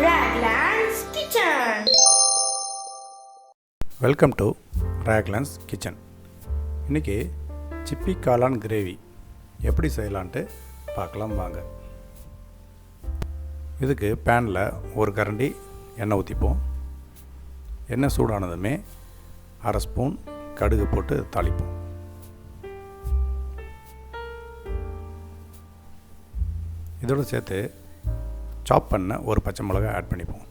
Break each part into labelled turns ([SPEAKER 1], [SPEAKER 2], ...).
[SPEAKER 1] Raglan's Kitchen.
[SPEAKER 2] Welcome to Raglan's Kitchen. இன்றைக்கி சிப்பி காளான் கிரேவி எப்படி செய்யலான்ட்டு பார்க்கலாம் வாங்க. இதுக்கு பேனில் ஒரு கரண்டி எண்ணெய் ஊற்றிப்போம். எண்ணெய் சூடானதுமே அரை ஸ்பூன் கடுகு போட்டு தாளிப்போம். இதோடு சேர்த்து சாப் பண்ண ஒரு பச்சை மிளகாய் ஆட் பண்ணிப்போம்.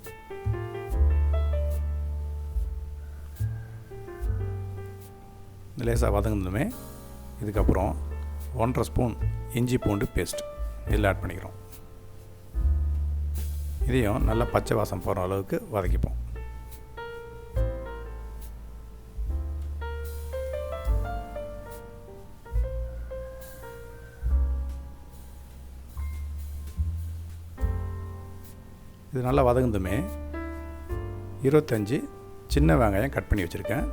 [SPEAKER 2] லேசாக வதங்கினதுமே இதுக்கப்புறம் 1.5 ஸ்பூன் இஞ்சி பூண்டு பேஸ்ட் இதில் ஆட் பண்ணிக்கிறோம். இதையும் நல்லா பச்சை வாசம் போகிற அளவுக்கு வதக்கிப்போம். இது நல்லா வதங்குதுமே 25 சின்ன வெங்காயம் கட் பண்ணி வச்சுருக்கேன்.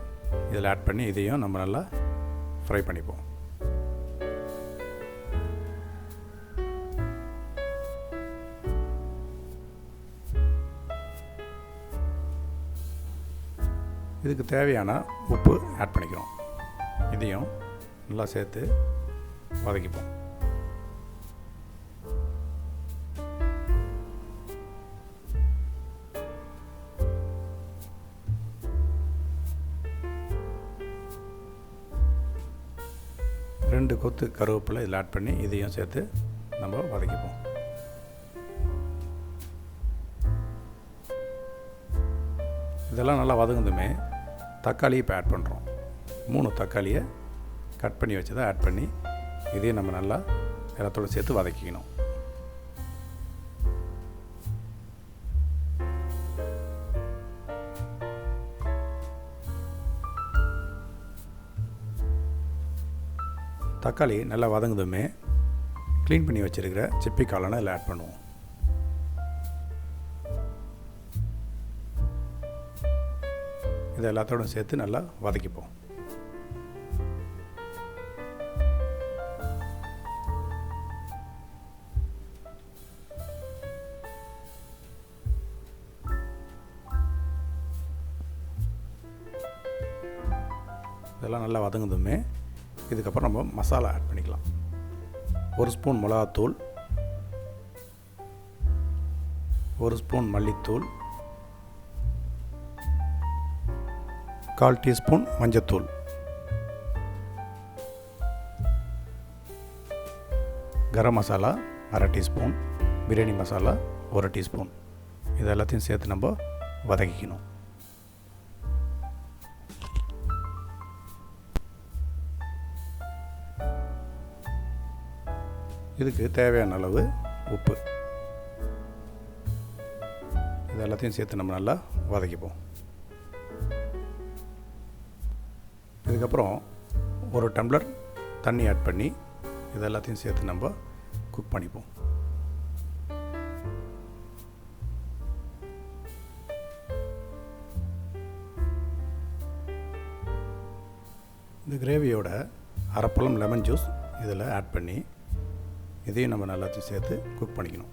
[SPEAKER 2] இதில் ஆட் பண்ணி இதையும் நம்ம நல்லா ஃப்ரை பண்ணிப்போம். இதுக்கு தேவையான உப்பு ஆட் பண்ணிக்கிறோம். இதையும் நல்லா சேர்த்து வதக்கிப்போம். ரெண்டு கொத்து கருவேப்பிலை இதில் ஆட் பண்ணி இதையும் சேர்த்து நம்ம வதக்கிப்போம். இதெல்லாம் நல்லா வதங்குதுமே தக்காளி இப்போ ஆட் பண்ணுறோம். 3 தக்காளியை கட் பண்ணி வச்சதை ஆட் பண்ணி இதையும் நம்ம நல்லா எல்லாத்தோடு சேர்த்து வதக்கிக்கணும். தக்காளி நல்லா வதங்குதுமே க்ளீன் பண்ணி வச்சுருக்கிற சிப்பி காளானை இதில் ஆட் பண்ணுவோம். இதை எல்லாத்தோடும் சேர்த்து நல்லா வதக்கிப்போம். இதெல்லாம் நல்லா வதங்குதுமே இதுக்கப்புறம் நம்ம மசாலா ஆட் பண்ணிக்கலாம். 1 ஸ்பூன் மிளகாத்தூள், 1 ஸ்பூன் மல்லித்தூள், 1/4 டீஸ்பூன் மஞ்சத்தூள், கரம் மசாலா 1/2 டீஸ்பூன், பிரியாணி மசாலா 1 டீஸ்பூன். இது எல்லாத்தையும் சேர்த்து நம்ம வதக்கிக்கணும். இதுக்கு தேவையான அளவு உப்பு. இது எல்லாத்தையும் சேர்த்து நம்ம நல்லா வதக்கிப்போம். இதுக்கப்புறம் 1 டம்ளர் தண்ணி ஆட் பண்ணி இது எல்லாத்தையும் சேர்த்து நம்ம குக் பண்ணிப்போம். இந்த கிரேவியோட அரை பழம் லெமன் ஜூஸ் இதில் ஆட் பண்ணி இதையும் நம்ம நல்லாத்தையும் சேர்த்து குக் பண்ணிக்கணும்.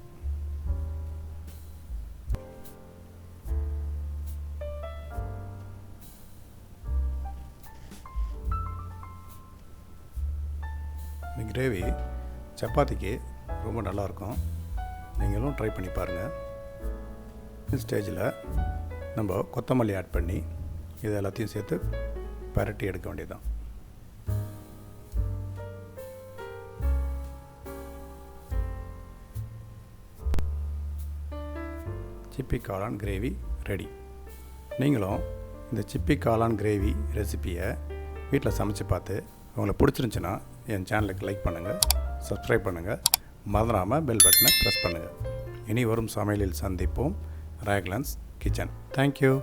[SPEAKER 2] இந்த கிரேவி சப்பாத்திக்கு ரொம்ப நல்லாயிருக்கும். நீங்களும் ட்ரை பண்ணி பாருங்கள். இந்த ஸ்டேஜில் நம்ம கொத்தமல்லி ஆட் பண்ணி இது எல்லாத்தையும் சேர்த்து பரட்டி எடுக்க வேண்டியதுதான். சிப்பி காளான் கிரேவி ரெடி. நீங்களும் இந்த சிப்பி காளான் கிரேவி ரெசிப்பியை வீட்டில் சமைச்சு பார்த்து உங்களுக்கு பிடிச்சிருந்துச்சுன்னா என் சேனலுக்கு லைக் பண்ணுங்கள், சப்ஸ்கிரைப் பண்ணுங்கள், மறந்துடாமல் பெல் பட்டனை ப்ரெஸ் பண்ணுங்கள். இனி வரும் சமையலில் சந்திப்போம். ராக்லன்ஸ் கிச்சன். தேங்க்யூ.